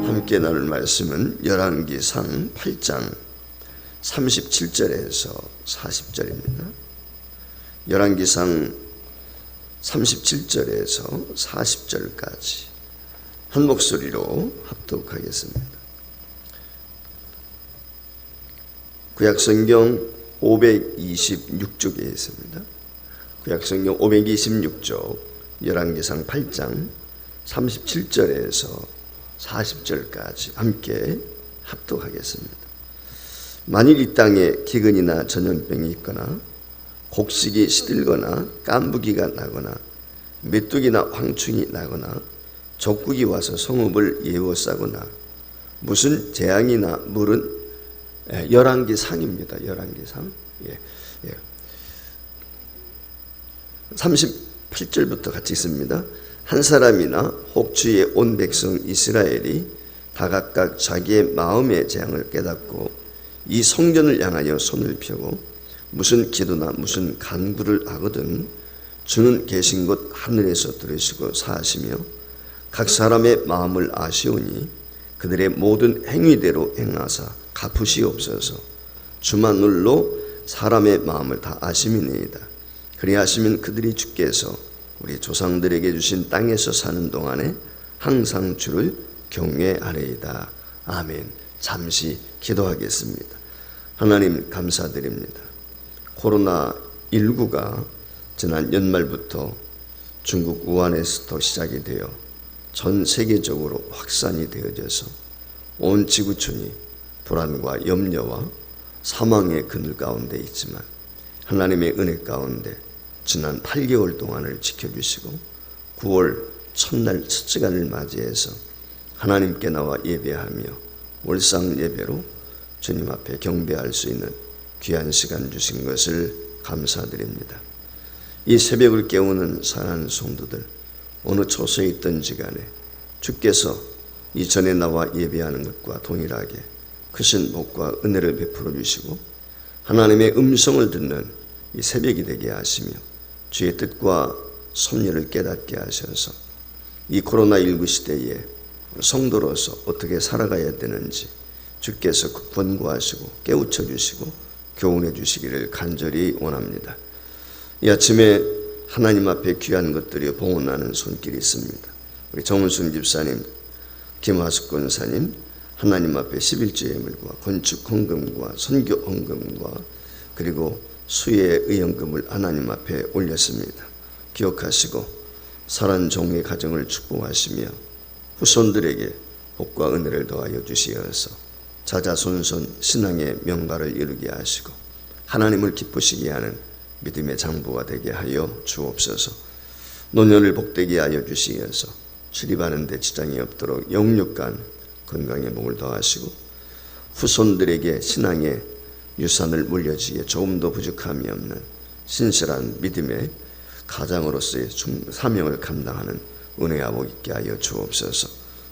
함께 나눌 말씀은 열왕기상 8장 37절에서 40절입니다. 열왕기상 37절에서 40절까지 한 목소리로 합독하겠습니다. 구약성경 526쪽에 있습니다. 구약성경 526쪽 열왕기상 8장 37절에서 40절까지 함께 합독하겠습니다. 만일 이 땅에 기근이나 전염병이 있거나 곡식이 시들거나 깐부기가 나거나 메뚜기나 황충이 나거나 적국이 와서 성읍을 예워싸거나 무슨 재앙이나 물은 열왕기상입니다. 열왕기상 38절부터 같이 있습니다. 한 사람이나 혹 주의 온 백성 이스라엘이 다 각각 자기의 마음의 재앙을 깨닫고 이 성전을 향하여 손을 펴고 무슨 기도나 무슨 간구를 하거든 주는 계신 곳 하늘에서 들으시고 사하시며 각 사람의 마음을 아시오니 그들의 모든 행위대로 행하사 갚으시옵소서. 주만울로 사람의 마음을 다 아심이니이다. 그리하시면 그들이 주께서 우리 조상들에게 주신 땅에서 사는 동안에 항상 주를 경외하리이다. 아멘. 잠시 기도하겠습니다. 하나님 감사드립니다. 코로나19가 지난 연말부터 중국 우한에서부터 시작이 되어 전 세계적으로 확산이 되어져서 온 지구촌이 불안과 염려와 사망의 그늘 가운데 있지만 하나님의 은혜 가운데 지난 8개월 동안을 지켜주시고 9월 첫날 첫 시간을 맞이해서 하나님께 나와 예배하며 월상 예배로 주님 앞에 경배할 수 있는 귀한 시간 주신 것을 감사드립니다. 이 새벽을 깨우는 사랑하는 성도들 어느 처소에 있든지 간에 주께서 이전에 나와 예배하는 것과 동일하게 크신 복과 은혜를 베풀어 주시고 하나님의 음성을 듣는 이 새벽이 되게 하시며 주의 뜻과 섭리를 깨닫게 하셔서 이 코로나19 시대에 성도로서 어떻게 살아가야 되는지 주께서 권고하시고 깨우쳐 주시고 교훈해 주시기를 간절히 원합니다. 이 아침에 하나님 앞에 귀한 것들이 봉헌하는 손길이 있습니다. 우리 정은순 집사님, 김하숙 권사님 하나님 앞에 11조 예물과 건축 헌금과 선교 헌금과 그리고 수혜 의연금을 하나님 앞에 올렸습니다. 기억하시고 살한 종의 가정을 축복하시며 후손들에게 복과 은혜를 더하여 주시어서 자자손손 신앙의 명가를 이루게 하시고 하나님을 기쁘시게 하는 믿음의 장부가 되게 하여 주옵소서. 노년을 복되게 하여 주시어서 출입하는 데 지장이 없도록 영육간 건강의 복을 더하시고 후손들에게 신앙의 유산을 물려주기에 조금도 부족함이 없는 신실한 믿음의 가장으로서의 사명을 감당하는 은혜와 복 있게 하여 주옵소서.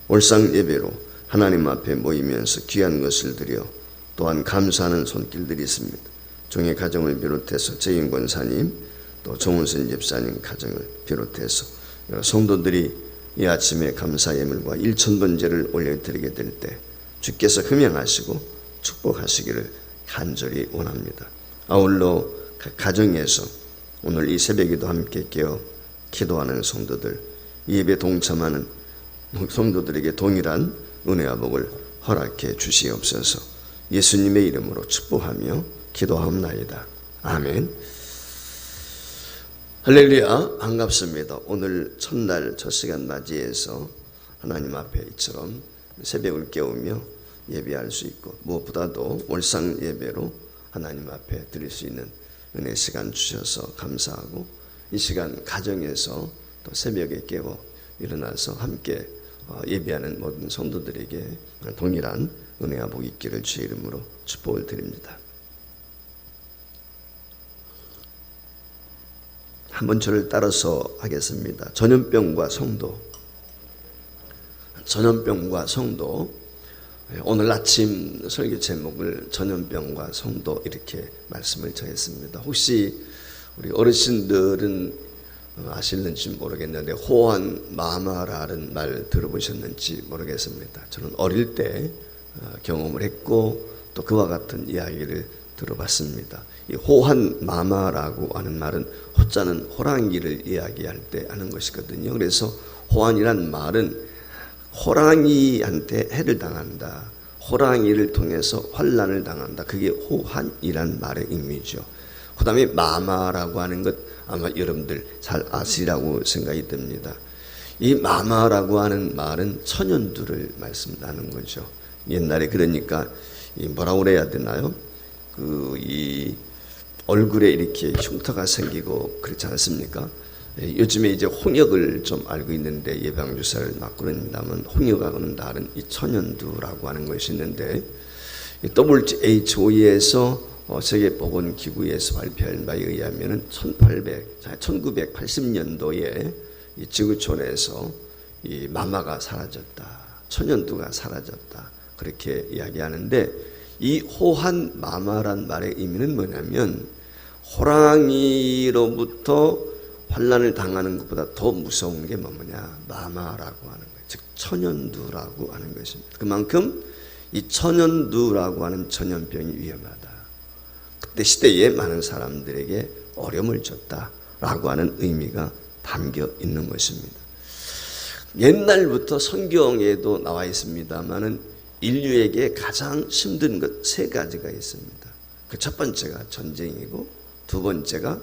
월상 예배로 하나님 앞에 모이면서 귀한 것을 드려 또한 감사하는 손길들이 있습니다. 종의 가정을 비롯해서 재인 권사님 또 정은선 집사님 가정을 비롯해서 성도들이 이 아침에 감사 예물과 1,000번제를 올려드리게 될 때 주께서 흠양하시고 축복하시기를 간절히 원합니다. 아울러 가정에서 오늘 이 새벽에도 함께 깨어 기도하는 성도들, 예배 동참하는 성도들에게 동일한 은혜와 복을 허락해 주시옵소서. 예수님의 이름으로 축복하며 기도하옵나이다. 아멘. 할렐루야. 반갑습니다. 오늘 첫날 첫 시간 맞이해서 하나님 앞에 이처럼 새벽을 깨우며 예배할 수 있고 무엇보다도 월상 예배로 하나님 앞에 드릴 수 있는 은혜 시간 주셔서 감사하고 이 시간 가정에서 또 새벽에 깨워 일어나서 함께 예배하는 모든 성도들에게 동일한 은혜와 복이 있기를 주의 이름으로 축복을 드립니다. 한번 저를 따라서 하겠습니다. 전염병과 성도. 전염병과 성도. 오늘 아침 설교 제목을 전염병과 성도 이렇게 말씀을 전했습니다. 혹시 우리 어르신들은 아실는지 모르겠는데 호환 마마라는 말 들어보셨는지 모르겠습니다. 저는 어릴 때 경험을 했고 또 그와 같은 이야기를 들어봤습니다. 이 호환 마마라고 하는 말은 호자는 호랑이를 이야기할 때 하는 것이거든요. 그래서 호환이란 말은 호랑이한테 해를 당한다, 호랑이를 통해서 환난을 당한다, 그게 호환이란 말의 의미죠. 그 다음에 마마라고 하는 것 아마 여러분들 잘 아시라고 생각이 듭니다. 이 마마라고 하는 말은 천연두를 말씀하는 거죠. 옛날에 그러니까 뭐라고 그래야 되나요? 이 얼굴에 이렇게 흉터가 생기고 그렇지 않습니까? 요즘에 이제 홍역을 좀 알고 있는데 예방주사를 맞고 그런다면 홍역하고는 다른 이 천연두라고 하는 것이 있는데 WHO에서 세계보건기구에서 발표한 바에 의하면 1980년도에 이 지구촌에서 이 마마가 사라졌다, 천연두가 사라졌다, 그렇게 이야기하는데 이 호환 마마란 말의 의미는 뭐냐면 호랑이로부터 환난을 당하는 것보다 더 무서운 게 뭐냐, 마마라고 하는 거예요. 즉 천연두라고 하는 것입니다. 그만큼 이 천연두라고 하는 전염병이 위험하다. 그때 시대에 많은 사람들에게 어려움을 줬다라고 하는 의미가 담겨 있는 것입니다. 옛날부터 성경에도 나와 있습니다만은 인류에게 가장 힘든 것 세 가지가 있습니다. 그 첫 번째가 전쟁이고, 두 번째가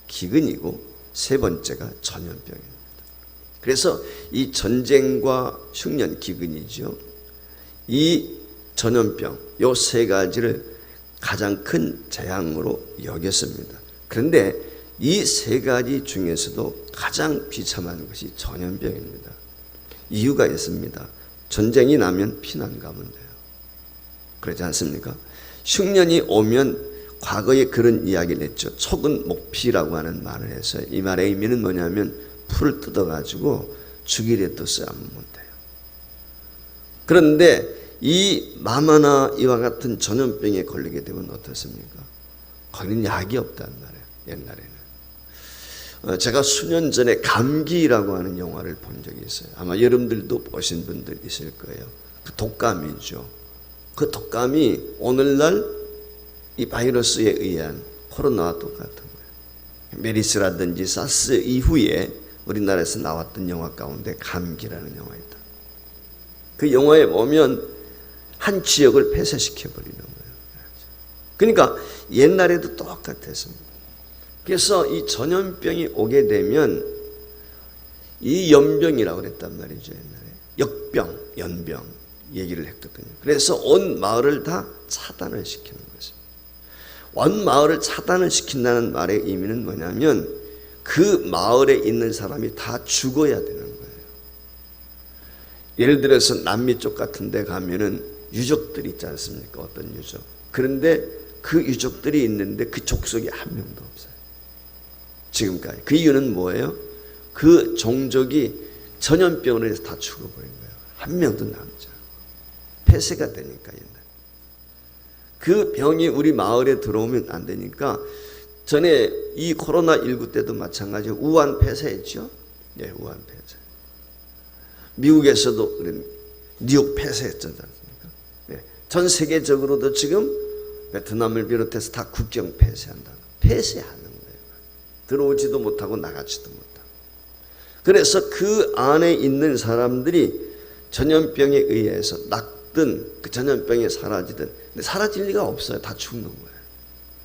기근이고, 세 번째가 전염병입니다. 그래서 이 전쟁과 흉년, 기근이죠. 이 전염병, 요 세 가지를 가장 큰 재앙으로 여겼습니다. 그런데 이 세 가지 중에서도 가장 비참한 것이 전염병입니다. 이유가 있습니다. 전쟁이 나면 피난 가면 돼요. 그렇지 않습니까? 흉년이 오면 과거에 그런 이야기를 했죠. 촉은 목피라고 하는 말을 해서 이 말의 의미는 뭐냐면 풀을 뜯어가지고 죽이려 또 싸우면 돼요. 그런데 이 마마나 이와 같은 전염병에 걸리게 되면 어떻습니까? 거기는 약이 없단 말이에요. 옛날에는. 제가 수년 전에 감기라고 하는 영화를 본 적이 있어요. 아마 여러분들도 보신 분들 있을 거예요. 그 독감이죠. 그 독감이 오늘날 이 바이러스에 의한 코로나와 똑같은 거예요. 메리스라든지 사스 이후에 우리나라에서 나왔던 영화 가운데 감기라는 영화가 있다. 그 영화에 보면 한 지역을 폐쇄시켜버리는 거예요. 그러니까 옛날에도 똑같았습니다. 그래서 이 전염병이 오게 되면 이 연병이라고 그랬단 말이죠. 옛날에 역병, 연병 얘기를 했거든요. 그래서 온 마을을 다 차단을 시키는 것입니다. 온 마을을 차단을 시킨다는 말의 의미는 뭐냐면 그 마을에 있는 사람이 다 죽어야 되는 거예요. 예를 들어서 남미 쪽 같은 데 가면은 유족들이 있지 않습니까? 어떤 유족. 그런데 그 유족들이 있는데 그 족속이 한 명도 없어요. 지금까지. 그 이유는 뭐예요? 그 종족이 전염병으로 해서 다 죽어버린 거예요. 한 명도 남지 않고. 폐쇄가 되니까 옛날. 그 병이 우리 마을에 들어오면 안 되니까 전에 이 코로나19 때도 마찬가지로 우한 폐쇄했죠. 네, 우한 폐쇄. 미국에서도 뉴욕 폐쇄했지 않습니까? 네. 전 세계적으로도 지금 베트남을 비롯해서 다 국경 폐쇄한다. 폐쇄하는 거예요. 들어오지도 못하고 나가지도 못하고. 그래서 그 안에 있는 사람들이 전염병에 의해서 낫든 그 전염병이 사라지든 근데 사라질 리가 없어요. 다 죽는 거예요.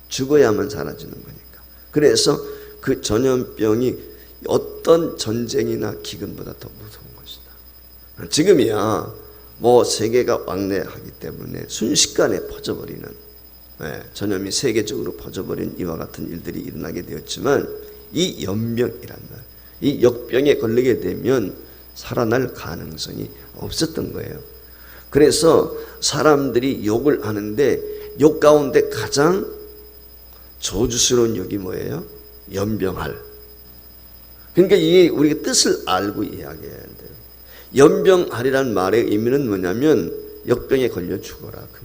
죽어야만 사라지는 거니까. 그래서 그 전염병이 어떤 전쟁이나 기근보다 더 무서운 것이다. 지금이야 뭐 세계가 왕래하기 때문에 순식간에 퍼져버리는 전염이 세계적으로 퍼져버린 이와 같은 일들이 일어나게 되었지만 이 연병이란 말, 이 역병에 걸리게 되면 살아날 가능성이 없었던 거예요. 그래서 사람들이 욕을 하는데 욕 가운데 가장 저주스러운 욕이 뭐예요? 연병할. 그러니까 이게 우리가 뜻을 알고 이야기해야 돼요. 연병할이란 말의 의미는 뭐냐면 역병에 걸려 죽어라 그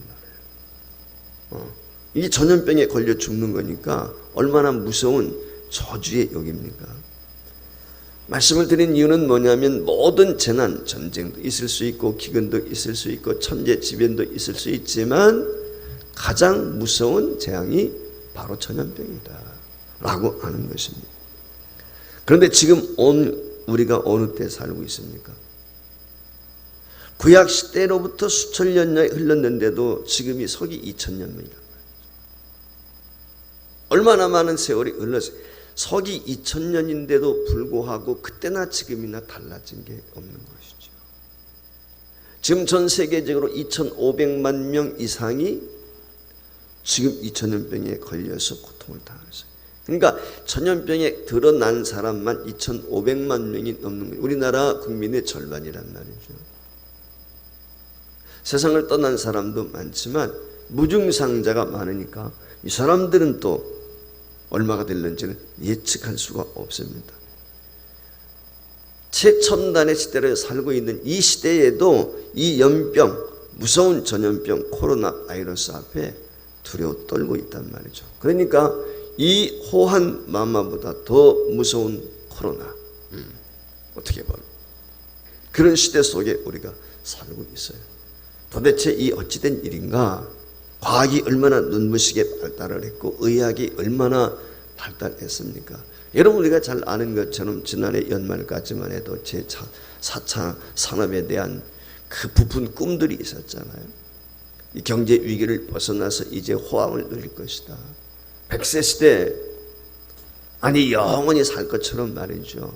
말이에요. 이게 전염병에 걸려 죽는 거니까 얼마나 무서운 저주의 욕입니까? 말씀을 드린 이유는 뭐냐면 모든 재난, 전쟁도 있을 수 있고 기근도 있을 수 있고 천재지변도 있을 수 있지만 가장 무서운 재앙이 바로 전염병이다 라고 하는 것입니다. 그런데 지금 우리가 어느 때 살고 있습니까? 구약 시대로부터 수천 년이 흘렀는데도 지금이 서기 2000년입니다. 얼마나 많은 세월이 흘렀어요. 서기 2000년인데도 불구하고 그때나 지금이나 달라진 게 없는 것이죠. 지금 전 세계적으로 2500만 명 이상이 지금 이 전염병에 걸려서 고통을 당했어요. 그러니까 전염병에 드러난 사람만 2500만 명이 넘는 거예요. 우리나라 국민의 절반이란 말이죠. 세상을 떠난 사람도 많지만 무증상자가 많으니까 이 사람들은 또 얼마가 될는지는 예측할 수가 없습니다. 최첨단의 시대를 살고 있는 이 시대에도 이 연병, 무서운 전염병 코로나 바이러스 앞에 두려워 떨고 있단 말이죠. 그러니까 이 호한 마마보다 더 무서운 코로나, 어떻게 보면 그런 시대 속에 우리가 살고 있어요. 도대체 이 어찌된 일인가? 과학이 얼마나 눈부시게 발달을 했고 의학이 얼마나 발달했습니까? 여러분 우리가 잘 아는 것처럼 지난해 연말까지만 해도 제4차 산업에 대한 그 부푼 꿈들이 있었잖아요. 이 경제 위기를 벗어나서 이제 호황을 누릴 것이다. 100세 시대 아니 영원히 살 것처럼 말이죠.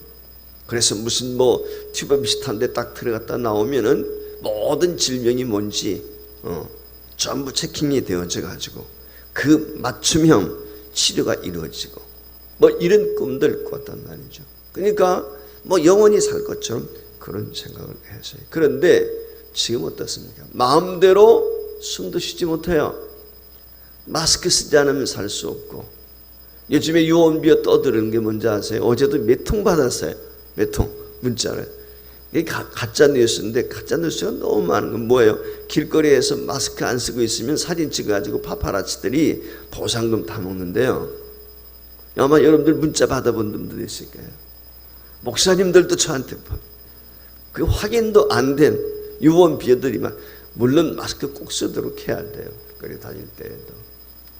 그래서 무슨 뭐 튜브 비슷한 데 딱 들어갔다 나오면은 모든 질병이 뭔지 전부 체킹이 되어져 가지고 그 맞춤형 치료가 이루어지고 뭐 이런 꿈들 꿨단 말이죠. 그러니까 뭐 영원히 살 것처럼 그런 생각을 했어요. 그런데 지금 어떻습니까? 마음대로 숨도 쉬지 못해요. 마스크 쓰지 않으면 살 수 없고 요즘에 유언비어 떠드는 게 뭔지 아세요? 어제도 몇 통 받았어요. 몇 통 문자를. 이게 가짜 뉴스인데 가짜 뉴스가 너무 많은 건 뭐예요? 길거리에서 마스크 안 쓰고 있으면 사진 찍어가지고 파파라치들이 보상금 다 먹는데요. 아마 여러분들 문자 받아본 분들 있을 거예요. 목사님들도 저한테 그 확인도 안 된 유언 비어들이 막 물론 마스크 꼭 쓰도록 해야 돼요. 길거리 다닐 때에도.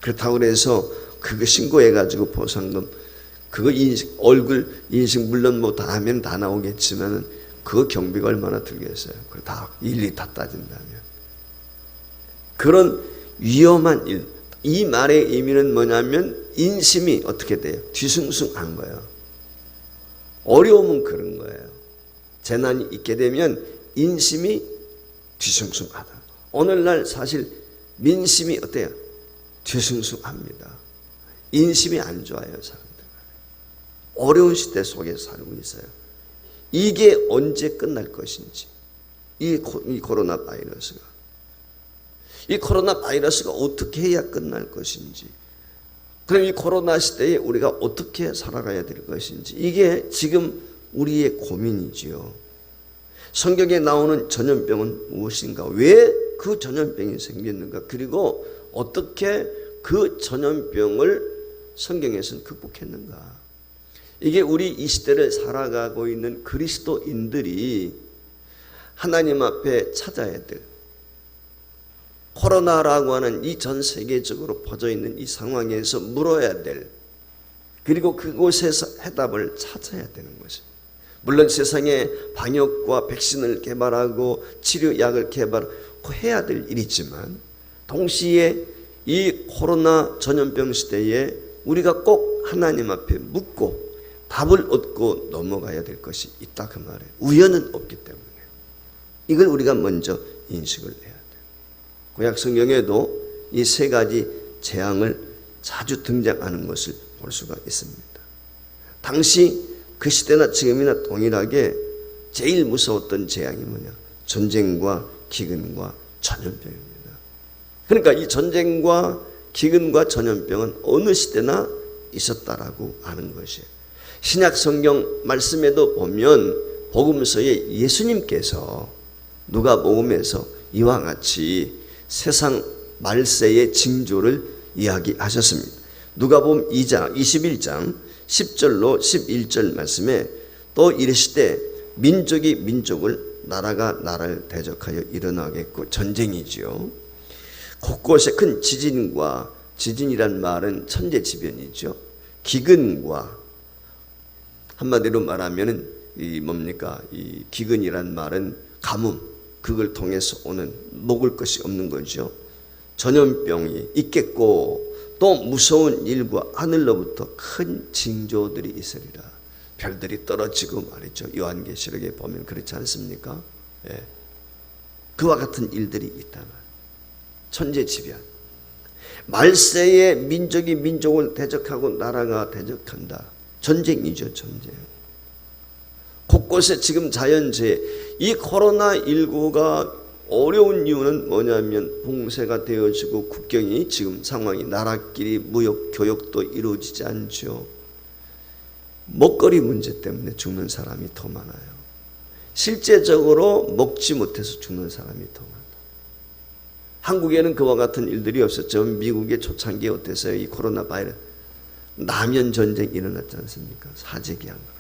그렇다고 해서 그거 신고해가지고 보상금 그거 얼굴 인식 물론 뭐 다 하면 다 나오겠지만은 그 경비가 얼마나 들겠어요? 그걸 다 일일이 다 따진다면. 그런 위험한 일. 이 말의 의미는 뭐냐면 인심이 어떻게 돼요? 뒤숭숭한 거예요. 어려움은 그런 거예요. 재난이 있게 되면 인심이 뒤숭숭하다. 오늘날 사실 민심이 어때요? 뒤숭숭합니다. 인심이 안 좋아요, 사람들. 어려운 시대 속에 살고 있어요. 이게 언제 끝날 것인지, 이 코로나 바이러스가. 이 코로나 바이러스가 어떻게 해야 끝날 것인지, 그럼 이 코로나 시대에 우리가 어떻게 살아가야 될 것인지, 이게 지금 우리의 고민이지요. 성경에 나오는 전염병은 무엇인가? 왜 그 전염병이 생겼는가? 그리고 어떻게 그 전염병을 성경에서는 극복했는가? 이게 우리 이 시대를 살아가고 있는 그리스도인들이 하나님 앞에 찾아야 될, 코로나라고 하는 이 전 세계적으로 퍼져 있는 이 상황에서 물어야 될, 그리고 그곳에서 해답을 찾아야 되는 것입니다. 물론 세상에 방역과 백신을 개발하고 치료약을 개발하고 해야 될 일이지만 동시에 이 코로나 전염병 시대에 우리가 꼭 하나님 앞에 묻고 답을 얻고 넘어가야 될 것이 있다 그 말이에요. 우연은 없기 때문에 이걸 우리가 먼저 인식을 해야 돼요. 구약 성경에도 이 세 가지 재앙을 자주 등장하는 것을 볼 수가 있습니다. 당시 그 시대나 지금이나 동일하게 제일 무서웠던 재앙이 뭐냐? 전쟁과 기근과 전염병입니다. 그러니까 이 전쟁과 기근과 전염병은 어느 시대나 있었다라고 하는 것이에요. 신약 성경 말씀에도 보면 복음서에 예수님께서 누가복음에서 이와 같이 세상 말세의 징조를 이야기하셨습니다. 누가복음 2장 21장 10절로 11절 말씀에 또 이르시되 민족이 민족을 나라가 나라를 대적하여 일어나겠고 전쟁이지요. 곳곳에 큰 지진과 지진이란 말은 천재지변이죠. 기근과 한마디로 말하면은 이 뭡니까? 이 기근이란 말은 가뭄, 그걸 통해서 오는 먹을 것이 없는 거죠. 전염병이 있겠고 또 무서운 일과 하늘로부터 큰 징조들이 있으리라. 별들이 떨어지고 말이죠. 요한계시록에 보면 그렇지 않습니까? 예. 그와 같은 일들이 있다. 천재지변. 말세에 민족이 민족을 대적하고 나라가 대적한다. 전쟁이죠, 전쟁. 곳곳에 지금 자연재해, 이 코로나19가 어려운 이유는 뭐냐면 봉쇄가 되어지고 국경이 지금 상황이 나라끼리 무역, 교역도 이루어지지 않죠. 먹거리 문제 때문에 죽는 사람이 더 많아요. 실제적으로 먹지 못해서 죽는 사람이 더 많아요. 한국에는 그와 같은 일들이 없었죠. 미국의 초창기에 어땠어요? 이 코로나 바이러스. 라면 전쟁 일어났지 않습니까? 사재기한 거라.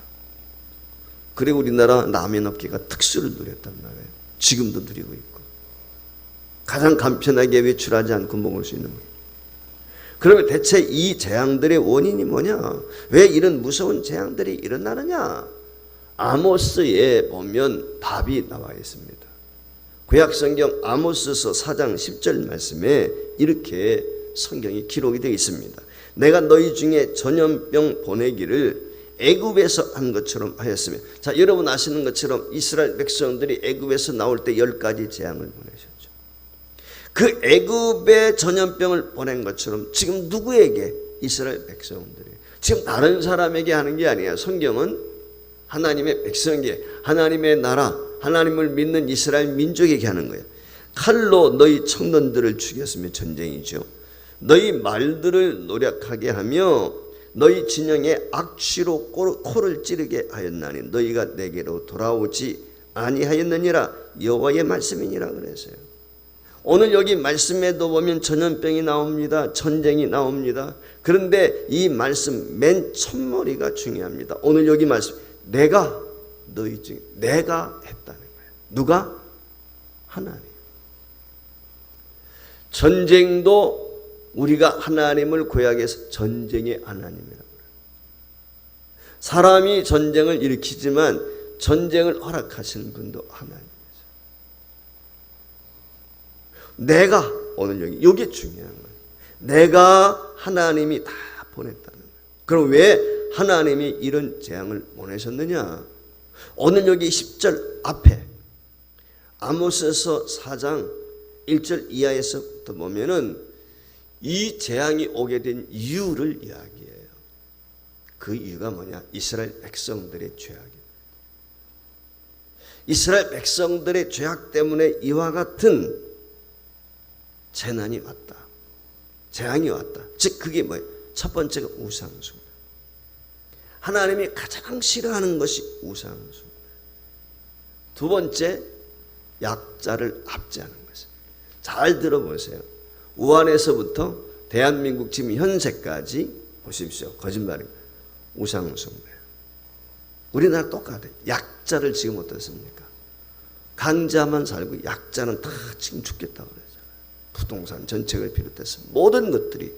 그리고 우리나라 라면 업계가 특수를 누렸단 말이에요. 지금도 누리고 있고. 가장 간편하게 외출하지 않고 먹을 수 있는 거예요. 그러면 대체 이 재앙들의 원인이 뭐냐? 왜 이런 무서운 재앙들이 일어나느냐? 아모스에 보면 답이 나와 있습니다. 구약성경 아모스서 4장 10절 말씀에 이렇게 성경이 기록이 되어 있습니다. 내가 너희 중에 전염병 보내기를 애굽에서 한 것처럼 하였으며, 자, 여러분 아시는 것처럼 이스라엘 백성들이 애굽에서 나올 때 10가지 재앙을 보내셨죠. 그 애굽의 전염병을 보낸 것처럼 지금 누구에게? 이스라엘 백성들이. 지금 다른 사람에게 하는 게 아니야. 성경은 하나님의 백성에게, 하나님의 나라, 하나님을 믿는 이스라엘 민족에게 하는 거예요. 칼로 너희 청년들을 죽였으며 전쟁이죠. 너희 말들을 노력하게 하며 너희 진영에 악취로 코를 찌르게 하였나니 너희가 내게로 돌아오지 아니하였느니라. 여호와의 말씀이니라 그랬어요. 오늘 여기 말씀에도 보면 전염병이 나옵니다. 전쟁이 나옵니다. 그런데 이 말씀 맨 첫머리가 중요합니다. 오늘 여기 말씀, 내가 너희 중에 내가 했다는 거예요. 누가? 하나님. 전쟁도 우리가 하나님을 구약해서 전쟁의 하나님이라고 그래요. 사람이 전쟁을 일으키지만 전쟁을 허락하시는 분도 하나님이죠. 내가 오늘 여기 중요한 거예요. 내가 하나님이 다 보냈다는 거예요. 그럼 왜 하나님이 이런 재앙을 보내셨느냐? 오늘 여기 10절 앞에 아모스서 4장 1절 이하에서부터 보면은 이 재앙이 오게 된 이유를 이야기해요. 그 이유가 뭐냐? 이스라엘 백성들의 죄악이에요. 이스라엘 백성들의 죄악 때문에 이와 같은 재난이 왔다. 재앙이 왔다. 즉 그게 뭐예요? 첫 번째가 우상숭배. 하나님이 가장 싫어하는 것이 우상숭배. 두 번째, 약자를 압제하는 것이에요. 잘 들어보세요. 우한에서부터 대한민국 지금 현재까지 보십시오. 거짓말입니다. 우상숭배. 우리나라 똑같아요. 약자를 지금 어떻습니까? 강자만 살고 약자는 다 지금 죽겠다고 그러잖아요. 부동산 정책을 비롯해서 모든 것들이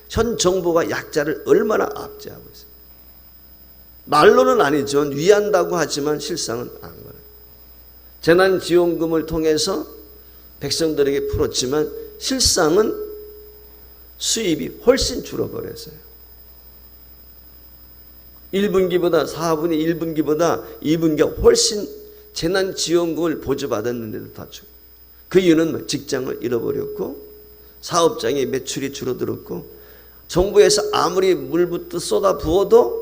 현 정부가 약자를 얼마나 압제하고 있어요. 말로는 아니죠. 위한다고 하지만 실상은 안 그래요. 재난지원금을 통해서 백성들에게 풀었지만 실상은 수입이 훨씬 줄어버렸어요. 1분기보다 4분의 1분기보다 2분기가 훨씬 재난지원금을 보조받았는데도 다 줘. 그 이유는 직장을 잃어버렸고 사업장의 매출이 줄어들었고 정부에서 아무리 물부터 쏟아 부어도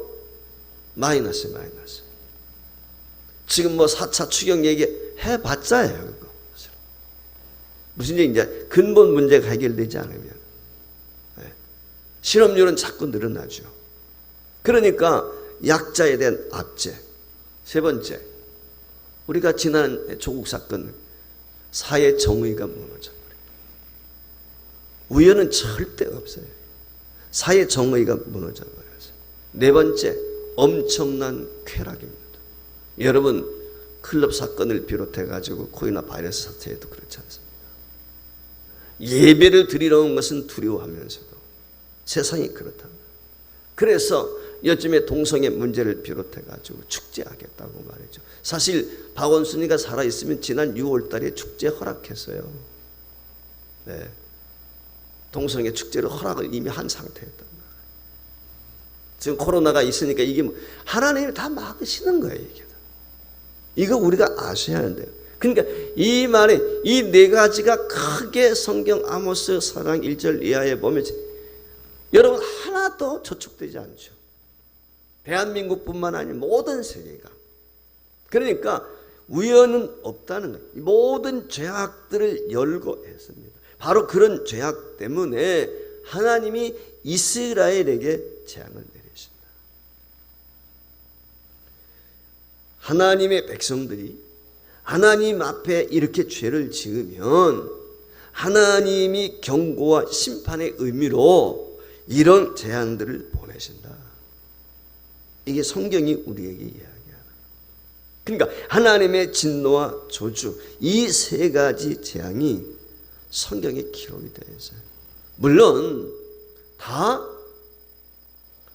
마이너스. 지금 뭐 4차 추경 얘기해봤자예요. 그거. 무슨 얘기인지 근본 문제가 해결되지 않으면 실업률은 자꾸 늘어나죠. 그러니까 약자에 대한 압제. 세 번째, 우리가 지난 조국 사건 사회 정의가 무너져버려요. 우연은 절대 없어요. 사회 정의가 무너져버려요. 네 번째, 엄청난 쾌락입니다. 여러분 클럽 사건을 비롯해 가지고 코로나 바이러스 사태에도 그렇지 않습니까? 예배를 드리러 온 것은 두려워하면서도 세상이 그렇다. 그래서 요즘에 동성애 문제를 비롯해 가지고 축제하겠다고 말이죠. 사실 박원순이가 살아 있으면 지난 6월 달에 축제 허락했어요. 네. 동성애 축제를 허락을 이미 한 상태였단 말이에요. 지금 코로나가 있으니까 이게 하나님이 다 막으시는 거예요. 이거 우리가 아셔야 돼요. 그러니까 이 말에 이 네 가지가 크게 성경 아모스 4장 1절 이하에 보면 여러분 하나도 저촉되지 않죠. 대한민국뿐만 아니라 모든 세계가. 그러니까 우연은 없다는 거예요. 모든 죄악들을 열고 했습니다. 바로 그런 죄악 때문에 하나님이 이스라엘에게 재앙을 내리신다. 하나님의 백성들이 하나님 앞에 이렇게 죄를 지으면 하나님이 경고와 심판의 의미로 이런 재앙들을 보내신다. 이게 성경이 우리에게 이야기하는. 그러니까 하나님의 진노와 저주 이 세 가지 재앙이 성경에 기록이 되어 있어요. 물론 다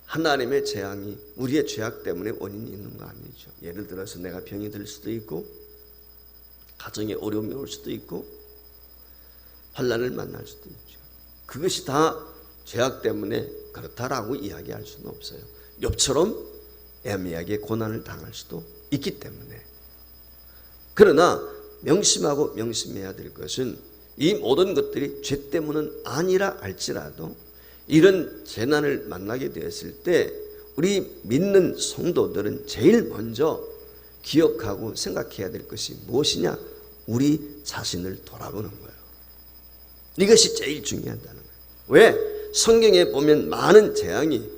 하나님의 재앙이 우리의 죄악 때문에 원인이 있는 거 아니죠. 예를 들어서 내가 병이 들 수도 있고 가정에 어려움이 올 수도 있고 환난을 만날 수도 있죠. 그것이 다 죄악 때문에 그렇다라고 이야기할 수는 없어요. 욥처럼 애매하게 고난을 당할 수도 있기 때문에. 그러나 명심하고 명심해야 될 것은 이 모든 것들이 죄 때문은 아니라 할지라도 이런 재난을 만나게 되었을 때 우리 믿는 성도들은 제일 먼저 기억하고 생각해야 될 것이 무엇이냐? 우리 자신을 돌아보는 거예요. 이것이 제일 중요하다는 거예요. 왜? 성경에 보면 많은 재앙이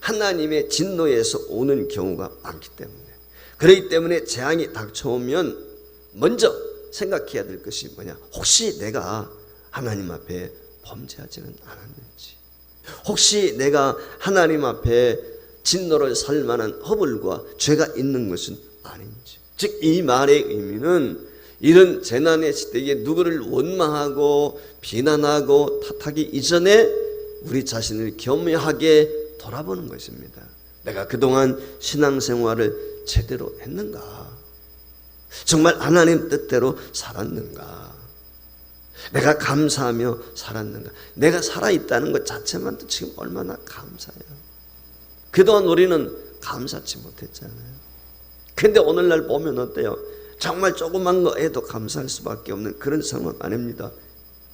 하나님의 진노에서 오는 경우가 많기 때문에. 그렇기 때문에 재앙이 닥쳐오면 먼저 생각해야 될 것이 뭐냐? 혹시 내가 하나님 앞에 범죄하지는 않았는지, 혹시 내가 하나님 앞에 진노를 살 만한 허물과 죄가 있는 것은 아닌지. 즉 이 말의 의미는 이런 재난의 시대에 누구를 원망하고 비난하고 탓하기 이전에 우리 자신을 겸허하게 돌아보는 것입니다. 내가 그동안 신앙생활을 제대로 했는가? 정말 하나님 뜻대로 살았는가? 내가 감사하며 살았는가? 내가 살아있다는 것 자체만도 지금 얼마나 감사해요. 그동안 우리는 감사치 못했잖아요. 근데 오늘날 보면 어때요? 정말 조그만 거에도 감사할 수밖에 없는 그런 상황 아닙니다.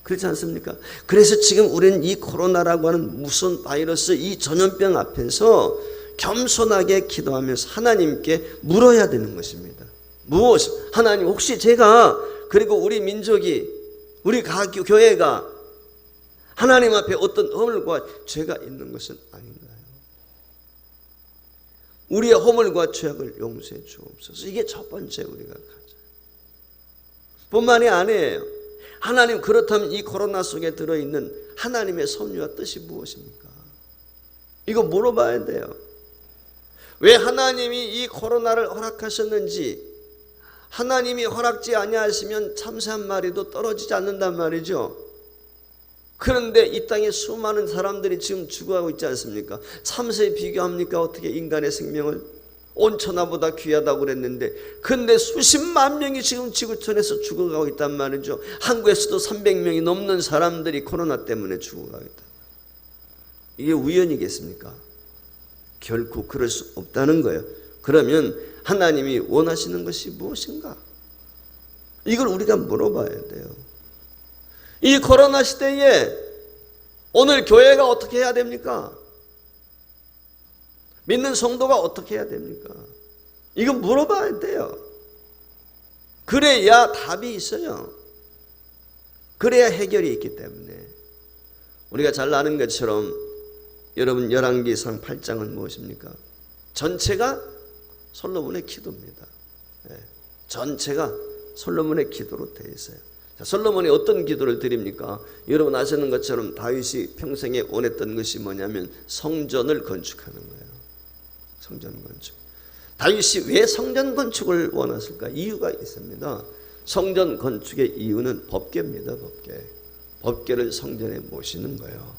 그렇지 않습니까? 그래서 지금 우리는 이 코로나라고 하는 무슨 바이러스, 이 전염병 앞에서 겸손하게 기도하면서 하나님께 물어야 되는 것입니다. 무엇? 하나님 혹시 제가 그리고 우리 민족이 우리 교회가 하나님 앞에 어떤 허물과 죄가 있는 것은 아닌가요? 우리의 허물과 죄악을 용서해 주옵소서. 이게 첫 번째 우리가 가자. 뿐만이 아니에요. 하나님 그렇다면 이 코로나 속에 들어있는 하나님의 섭리와 뜻이 무엇입니까? 이거 물어봐야 돼요. 왜 하나님이 이 코로나를 허락하셨는지, 하나님이 허락지 아니하시면 참새 한 마리도 떨어지지 않는단 말이죠. 그런데 이 땅에 수많은 사람들이 지금 죽어가고 있지 않습니까? 참새에 비교합니까? 어떻게 인간의 생명을? 온천하보다 귀하다고 그랬는데, 근데 수십만 명이 지금 지구촌에서 죽어가고 있단 말이죠. 한국에서도 300명이 넘는 사람들이 코로나 때문에 죽어가고 있다. 이게 우연이겠습니까? 결코 그럴 수 없다는 거예요. 그러면 하나님이 원하시는 것이 무엇인가? 이걸 우리가 물어봐야 돼요. 이 코로나 시대에 오늘 교회가 어떻게 해야 됩니까? 믿는 성도가 어떻게 해야 됩니까? 이거 물어봐야 돼요. 그래야 답이 있어요. 그래야 해결이 있기 때문에. 우리가 잘 아는 것처럼 여러분 열왕기상 8장은 무엇입니까? 전체가 솔로몬의 기도입니다. 전체가 솔로몬의 기도로 되어 있어요. 자, 솔로몬이 어떤 기도를 드립니까? 여러분 아시는 것처럼 다윗이 평생에 원했던 것이 뭐냐면 성전을 건축하는 거예요. 성전 건축. 다윗이 왜 성전 건축을 원했을까? 이유가 있습니다. 성전 건축의 이유는 법궤입니다. 법궤. 법궤를 성전에 모시는 거예요.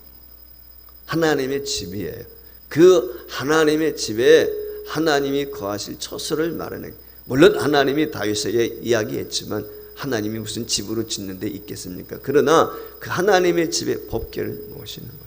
하나님의 집이에요. 그 하나님의 집에 하나님이 거하실 처소를 마련해. 물론 하나님이 다윗에게 이야기했지만 하나님이 무슨 집으로 짓는 데 있겠습니까? 그러나 그 하나님의 집에 법궤를 모시는 거예요.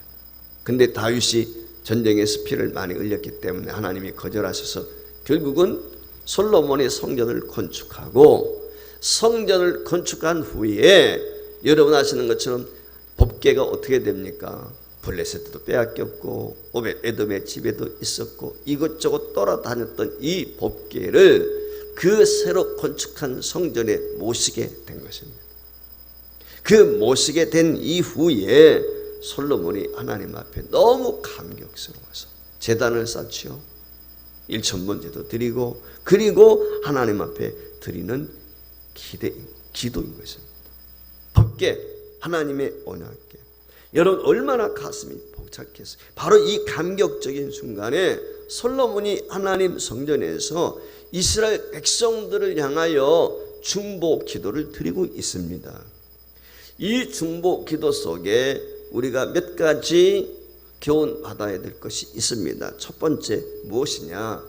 근데 다윗이 전쟁에서 피를 많이 흘렸기 때문에 하나님이 거절하셔서 결국은 솔로몬이 성전을 건축하고, 성전을 건축한 후에 여러분 아시는 것처럼 법궤가 어떻게 됩니까? 블레셋도 빼앗겼고 오벳에돔의 집에도 있었고 이것저것 돌아다녔던 이 법궤를 그 새로 건축한 성전에 모시게 된 것입니다. 그 모시게 된 이후에 솔로몬이 하나님 앞에 너무 감격스러워서 제단을 쌓지요. 일천번제도 드리고, 그리고 하나님 앞에 드리는 기도인 것입니다. 법궤, 하나님의 언약궤. 여러분 얼마나 가슴이 벅찼겠어요. 바로 이 감격적인 순간에 솔로몬이 하나님 성전에서 이스라엘 백성들을 향하여 중보 기도를 드리고 있습니다. 이 중보 기도 속에 우리가 몇 가지 교훈 받아야 될 것이 있습니다. 첫 번째 무엇이냐?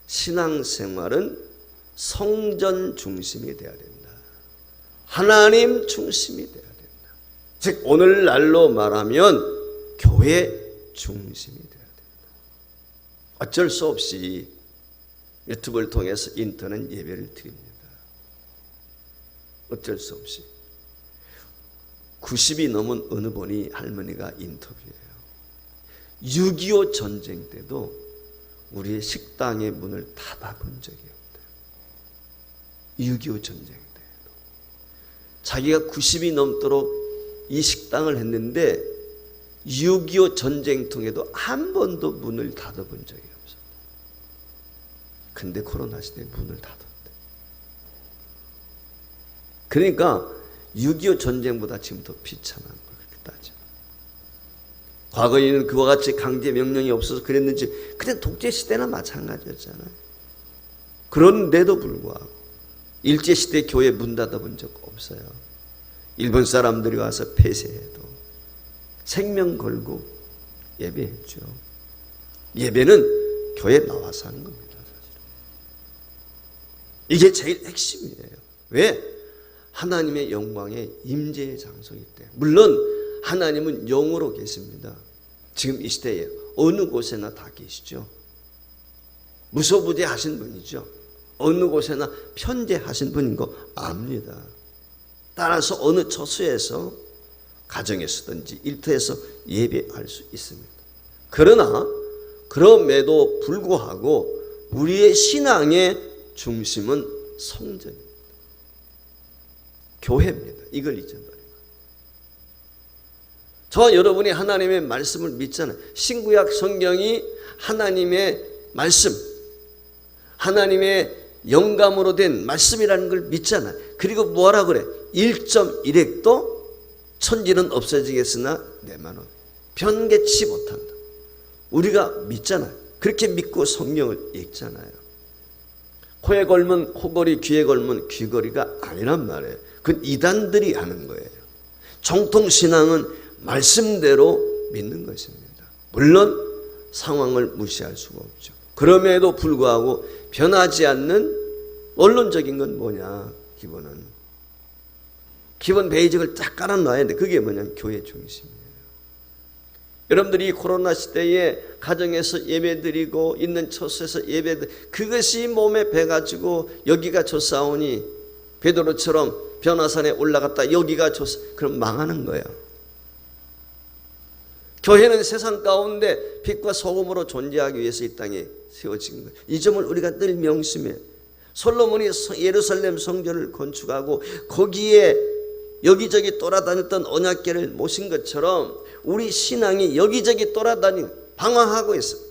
신앙생활은 성전 중심이 되어야 된다. 하나님 중심이 되어야 된다. 즉 오늘날로 말하면 교회 중심이 되어야 된다. 어쩔 수 없이 유튜브를 통해서 인터넷 예배를 드립니다. 어쩔 수 없이 90이 넘은 어느 분이 할머니가 인터뷰해요. 6.25 전쟁 때도 우리의 식당의 문을 닫아본 적이 없대요. 6.25 전쟁 때도 자기가 90이 넘도록 이 식당을 했는데 6.25 전쟁통에도 한 번도 문을 닫아본 적이 없어요. 근데 코로나 시대에 문을 닫았대. 그러니까 6.25 전쟁보다 지금 더 비참한 걸 그렇게 따지면, 과거에는 그와 같이 강제 명령이 없어서 그랬는지, 그때 독재 시대나 마찬가지였잖아요. 그런데도 불구하고 일제 시대 교회 문 닫아본 적 없어요. 일본 사람들이 와서 폐쇄해도 생명 걸고 예배했죠. 예배는 교회에 나와서 하는 겁니다. 사실은. 이게 제일 핵심이에요. 왜? 하나님의 영광의 임재의 장소이기 때문에. 물론 하나님은 영으로 계십니다. 지금 이 시대에 어느 곳에나 다 계시죠. 무소부재하신 분이죠. 어느 곳에나 편재하신 분인 거 압니다. 따라서 어느 처소에서, 가정에서든지 일터에서 예배할 수 있습니다. 그러나 그럼에도 불구하고 우리의 신앙의 중심은 성전입니다. 교회입니다. 이걸 잊어버리고. 저와 여러분이 하나님의 말씀을 믿잖아요. 신구약 성경이 하나님의 말씀, 하나님의 영감으로 된 말씀이라는 걸 믿잖아요. 그리고 뭐라 그래? 1.1핵도 천지는 없어지겠으나 내 말은 변개치 못한다. 우리가 믿잖아요. 그렇게 믿고 성경을 읽잖아요. 코에 걸면 코걸이, 귀에 걸면 귀걸이가 아니란 말이에요. 그건 이단들이 하는 거예요. 정통신앙은 말씀대로 믿는 것입니다. 물론 상황을 무시할 수가 없죠. 그럼에도 불구하고 변하지 않는 원론적인 건 뭐냐? 기본 베이직을 딱 깔아놔야 돼. 그게 뭐냐면 교회 중심이에요. 여러분들이 코로나 시대에 가정에서 예배드리고 있는 처소에서 예배드, 그것이 몸에 배가지고 여기가 좋사오니 베드로처럼 변화산에 올라갔다 여기가 좋사, 그럼 망하는 거예요. 교회는 세상 가운데 빛과 소금으로 존재하기 위해서 이 땅에 세워진 거예요. 이 점을 우리가 늘 명심해요. 솔로몬이 예루살렘 성전을 건축하고 거기에 여기저기 돌아다녔던 언약궤를 모신 것처럼 우리 신앙이 여기저기 돌아다니고 방황하고 있어요.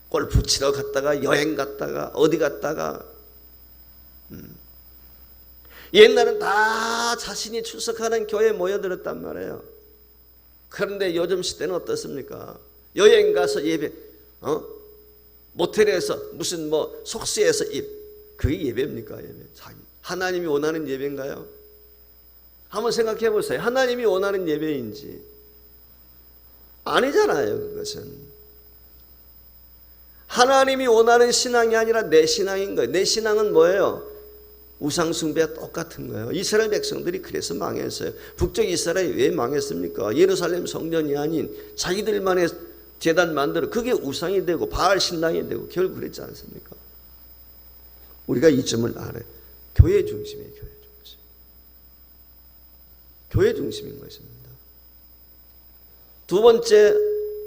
골프 치러 갔다가 여행 갔다가 어디 갔다가 옛날은 다 자신이 출석하는 교회에 모여들었단 말이에요. 그런데 요즘 시대는 어떻습니까? 여행 가서 예배, 모텔에서 무슨 속세에서 그게 예배입니까? 예배. 하나님이 원하는 예배인가요? 한번 생각해 보세요. 하나님이 원하는 예배인지. 아니잖아요, 그것은. 하나님이 원하는 신앙이 아니라 내 신앙인 거예요. 내 신앙은 뭐예요? 우상숭배와 똑같은 거예요. 이스라엘 백성들이 그래서 망했어요. 북쪽 이스라엘이 왜 망했습니까? 예루살렘 성전이 아닌 자기들만의 제단 만들어 그게 우상이 되고 바알 신당이 되고 결국 그랬지 않습니까? 우리가 이 점을 알아요. 교회 중심이에요. 교회 중심. 교회 중심인 것입니다. 두 번째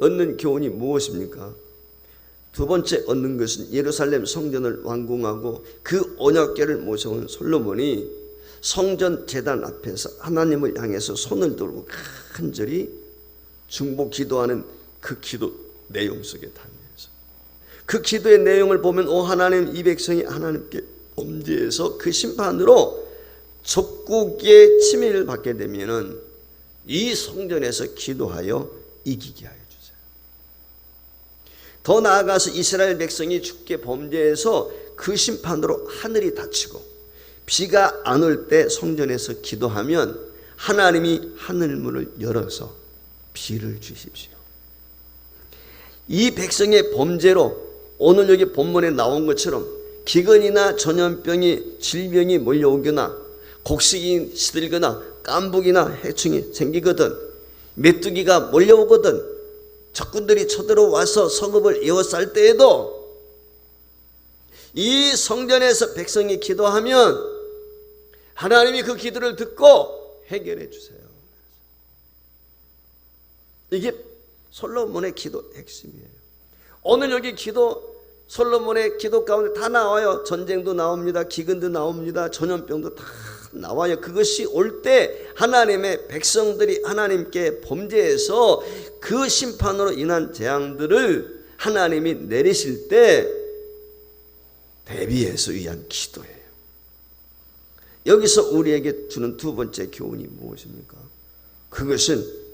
얻는 교훈이 무엇입니까? 두 번째 얻는 것은 예루살렘 성전을 완공하고 그 언약궤를 모셔온 솔로몬이 성전 제단 앞에서 하나님을 향해서 손을 들고 간절히 중보 기도하는 그 기도 내용 속에 담겨서 그 기도의 내용을 보면 오 하나님 이 백성이 하나님께 범죄해서 그 심판으로 적국의 침해를 받게 되면은 이 성전에서 기도하여 이기게 하여 주세요. 더 나아가서 이스라엘 백성이 주께 범죄해서 그 심판으로 하늘이 닫히고 비가 안 올 때 성전에서 기도하면 하나님이 하늘문을 열어서 비를 주십시오. 이 백성의 범죄로 오늘 여기 본문에 나온 것처럼 기근이나 전염병이 질병이 몰려오거나 곡식이 시들거나 깐북이나 해충이 생기거든 메뚜기가 몰려오거든 적군들이 쳐들어와서 성읍을 에워쌀 때에도 이 성전에서 백성이 기도하면 하나님이 그 기도를 듣고 해결해 주세요. 이게 솔로몬의 기도 핵심이에요. 오늘 여기 솔로몬의 기도 가운데 다 나와요. 전쟁도 나옵니다. 기근도 나옵니다. 전염병도 다 나와요. 그것이 올 때 하나님의 백성들이 하나님께 범죄해서 그 심판으로 인한 재앙들을 하나님이 내리실 때 대비해서 위한 기도예요. 여기서 우리에게 주는 두 번째 교훈이 무엇입니까? 그것은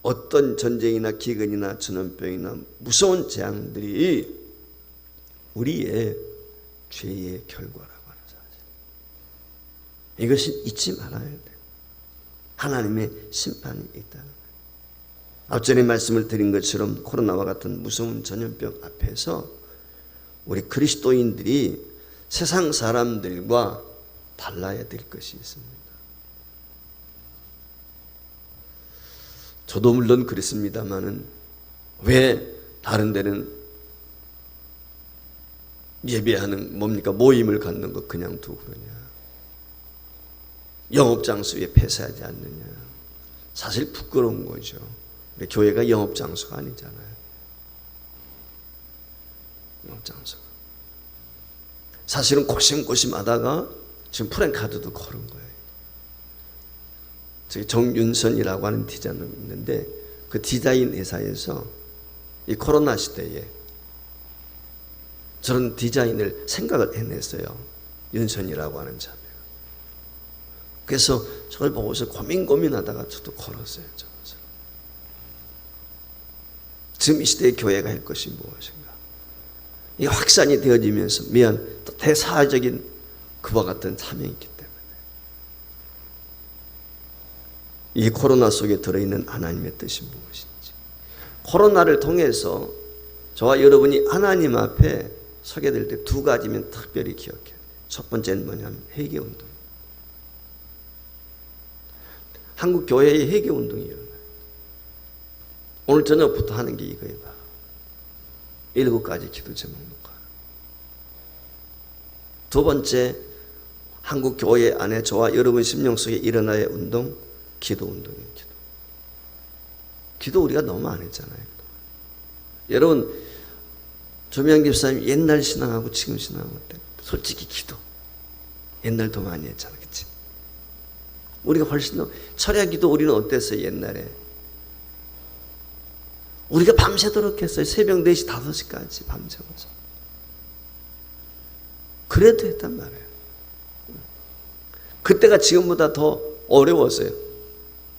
어떤 전쟁이나 기근이나 전염병이나 무서운 재앙들이 우리의 죄의 결과라고 하는 사실. 이것이 잊지 말아야 돼요. 하나님의 심판이 있다는 거예요. 앞전에 말씀을 드린 것처럼 코로나와 같은 무서운 전염병 앞에서 우리 그리스도인들이 세상 사람들과 달라야 될 것이 있습니다. 저도 물론 그렇습니다만은 왜 다른 데는 예배하는 모임을 갖는 거 그냥 두고 그러냐? 영업장소에 폐쇄하지 않느냐? 사실 부끄러운 거죠. 우리 교회가 영업장소가 아니잖아요. 영업장소가. 사실은 고심고심하다가 지금 프랜카드도 걸은 거예요. 저기 정윤선이라고 하는 디자이너가 있는데 그 디자인 회사에서 이 코로나 시대에 저런 디자인을 생각을 해냈어요. 윤선이라고 하는 자매가. 그래서 저걸 보고서 고민하다가 저도 걸었어요. 적어서. 지금 이 시대의 교회가 할 것이 무엇인가? 이게 확산이 되어지면서 또 대사적인 그와 같은 사명이 있기 때문에 이 코로나 속에 들어있는 하나님의 뜻이 무엇인지 코로나를 통해서 저와 여러분이 하나님 앞에 서게 될 때 두 가지면 특별히 기억해야 돼요. 첫 번째는 뭐냐면 회개운동. 한국 교회의 회개운동이 일어나요. 오늘 저녁부터 하는 게 이거예요. 7가지 기도 제목 놓고 하는. 두 번째, 한국 교회 안에 저와 여러분 심령 속에 일어나야 운동, 기도 운동이에요. 기도 우리가 너무 안 했잖아요. 여러분 조미양 집사님 옛날 신앙하고 지금 신앙하고 어때? 솔직히 기도 옛날 더 많이 했잖아, 그치? 우리가 훨씬 더 철야기도 우리는 어땠어요? 옛날에 우리가 밤새도록 했어요. 새벽 4시 5시까지 밤새워서 그래도 했단 말이에요. 그때가 지금보다 더 어려웠어요.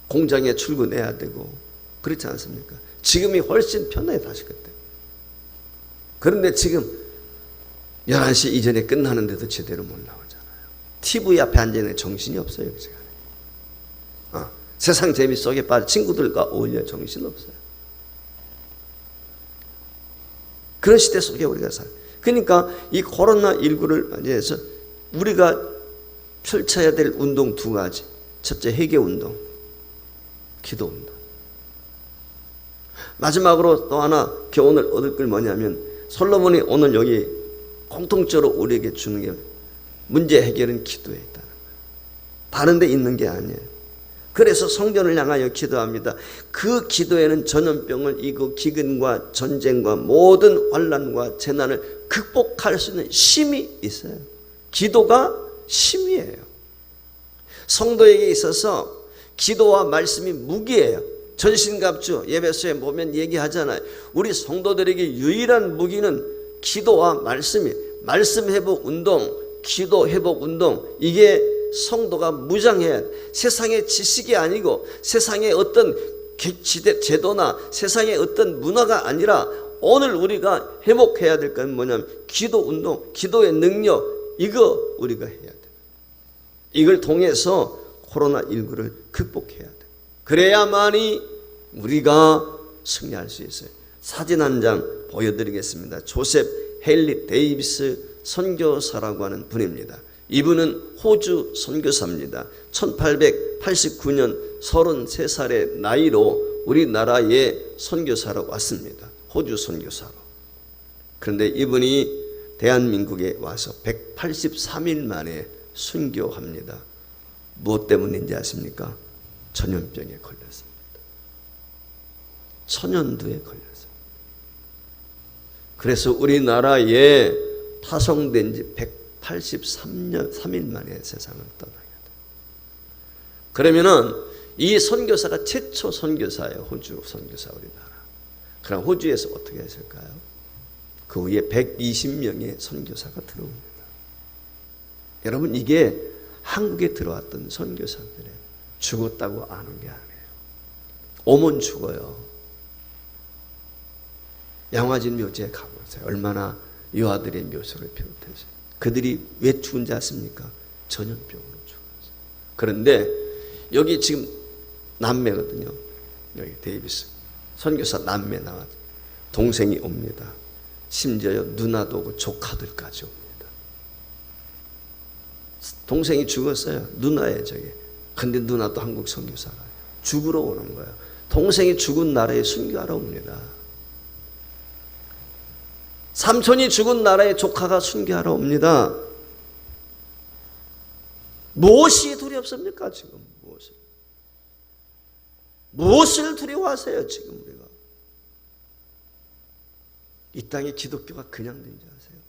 공장에 출근해야 되고 그렇지 않습니까? 지금이 훨씬 편해. 다시 그때 그런데 지금 11시 이전에 끝나는데도 제대로 못 나오잖아요. TV 앞에 앉아있는 정신이 없어요. 그 시간에. 세상 재미 속에 빠져 친구들과 어울려 정신 없어요. 그런 시대 속에 우리가 살아요. 그러니까 이 코로나19를 맞이해서 우리가 펼쳐야 될 운동 두 가지. 첫째, 회개 운동, 기도 운동. 마지막으로 또 하나 교훈을 얻을 걸 뭐냐면, 솔로몬이 오늘 여기 공통적으로 우리에게 주는 게 문제 해결은 기도에 있다는 거예요. 다른 데 있는 게 아니에요. 그래서 성전을 향하여 기도합니다. 그 기도에는 전염병을 이고 기근과 전쟁과 모든 환난과 재난을 극복할 수 있는 힘이 있어요. 기도가 힘이에요. 성도에게 있어서 기도와 말씀이 무기예요. 전신갑주 예배소에 보면 얘기하잖아요. 우리 성도들에게 유일한 무기는 기도와 말씀이, 말씀 회복 운동, 기도 회복 운동, 이게 성도가 무장해야 돼. 세상의 지식이 아니고 세상의 어떤 제도나 세상의 어떤 문화가 아니라 오늘 우리가 회복해야 될 건 뭐냐면 기도 운동, 기도의 능력, 이거 우리가 해야 돼. 이걸 통해서 코로나19를 극복해야 돼. 그래야만이 우리가 승리할 수 있어요. 사진 한 장 보여드리겠습니다. 조셉 헨리 데이비스 선교사라고 하는 분입니다. 이분은 호주 선교사입니다. 1889년 33살의 나이로 우리나라에 선교사로 왔습니다. 호주 선교사로. 그런데 이분이 대한민국에 와서 183일 만에 순교합니다. 무엇 때문인지 아십니까? 전염병에 걸렸습니다. 천연두에 걸렸습니다. 그래서 우리나라에 파송된 지 183일 만에 세상을 떠나게 돼. 그러면은 이 선교사가 최초 선교사예요. 호주 선교사 우리나라. 그럼 호주에서 어떻게 했을까요? 그 후에 120명의 선교사가 들어옵니다. 여러분, 이게 한국에 들어왔던 선교사들의 죽었다고 아는 게 아니에요. 오면 죽어요. 양화진 묘지에 가보세요. 얼마나 유아들의 묘소를 비롯해서 그들이 왜 죽은지 아십니까? 전염병으로 죽었어요. 그런데 여기 지금 남매거든요. 여기 데이비스 선교사 남매 나왔죠. 동생이 옵니다. 심지어 누나도 오고 조카들까지 옵니다. 동생이 죽었어요. 누나예요, 저게. 근데 누나도 한국 선교사가 죽으러 오는 거예요. 동생이 죽은 나라에 순교하러 옵니다. 삼촌이 죽은 나라에 조카가 순교하러 옵니다. 무엇이 두렵습니까? 지금 무엇을 두려워하세요? 지금 우리가 이 땅에 기독교가 그냥 된지 아세요?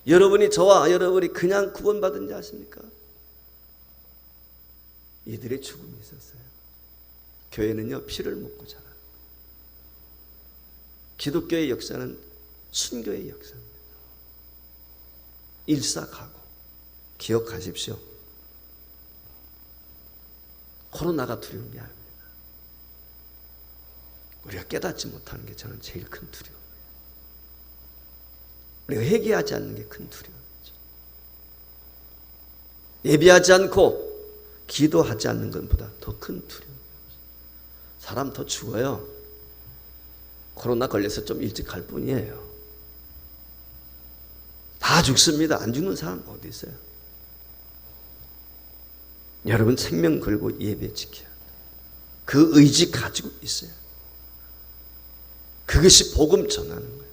여러분이 저와 여러분이 그냥 구원받은지 아십니까? 이들의 죽음이 있었어요. 교회는요, 피를 묻고 자라. 기독교의 역사는 순교의 역사입니다. 일사가고. 기억하십시오. 코로나가 두려운 게 아닙니다. 우리가 깨닫지 못하는 게 저는 제일 큰 두려움이에요. 우리가 회개하지 않는 게 큰 두려움이죠. 예배하지 않고 기도하지 않는 것보다 더 큰 두려움이에요. 사람 더 죽어요. 코로나 걸려서 좀 일찍 갈 뿐이에요. 다 죽습니다. 안 죽는 사람 어디 있어요? 여러분 생명 걸고 예배 지켜야 돼요. 그 의지 가지고 있어요. 그것이 복음 전하는 거예요.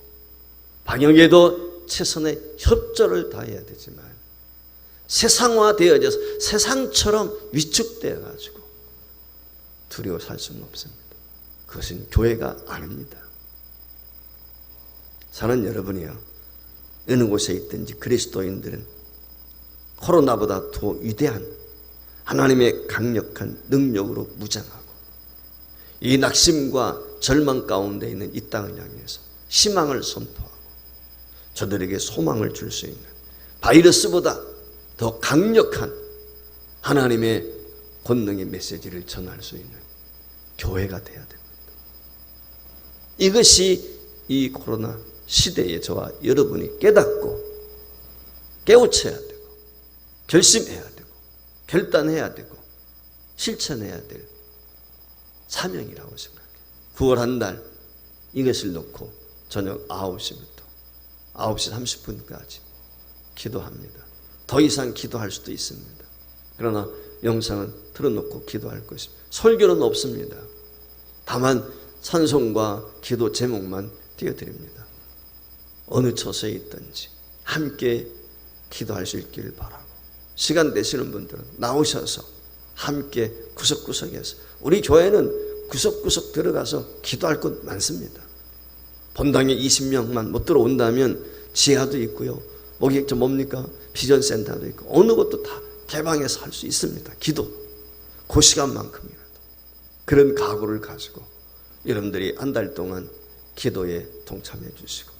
방역에도 최선의 협조를 다해야 되지만 세상화되어져서 세상처럼 위축되어 가지고 두려워 살 수는 없습니다. 그것은 교회가 아닙니다. 사는 여러분이요, 어느 곳에 있든지 그리스도인들은 코로나보다 더 위대한 하나님의 강력한 능력으로 무장하고 이 낙심과 절망 가운데 있는 이 땅을 향해서 희망을 선포하고 저들에게 소망을 줄 수 있는 바이러스보다 더 강력한 하나님의 권능의 메시지를 전할 수 있는 교회가 되어야 됩니다. 이것이 이 코로나 시대에 저와 여러분이 깨닫고 깨우쳐야 되고 결심해야 되고 결단해야 되고 실천해야 될 사명이라고 생각해요. 9월 한 달 이것을 놓고 저녁 9시부터 9시 30분까지 기도합니다. 더 이상 기도할 수도 있습니다. 그러나 영상은 틀어놓고 기도할 것입니다. 설교는 없습니다. 다만 찬송과 기도 제목만 띄워드립니다. 어느 처소에 있든지 함께 기도할 수 있기를 바라고, 시간 되시는 분들은 나오셔서 함께 구석구석에서, 우리 교회는 구석구석 들어가서 기도할 곳 많습니다. 본당에 20명만 못 들어온다면 지하도 있고요, 목욕 뭡니까? 비전센터도 있고, 어느 곳도 다 개방해서 할 수 있습니다. 기도, 그 시간만큼이라도. 그런 각오를 가지고 여러분들이 한 달 동안 기도에 동참해 주시고,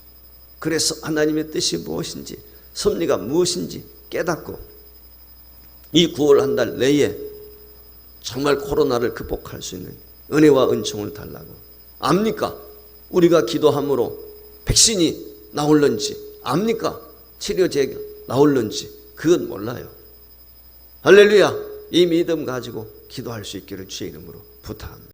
그래서 하나님의 뜻이 무엇인지, 섭리가 무엇인지 깨닫고 이 9월 한 달 내에 정말 코로나를 극복할 수 있는 은혜와 은총을 달라고. 압니까? 우리가 기도함으로 백신이 나올는지, 압니까? 치료제가 나올는지, 그건 몰라요. 할렐루야! 이 믿음 가지고 기도할 수 있기를 주의 이름으로 부탁합니다.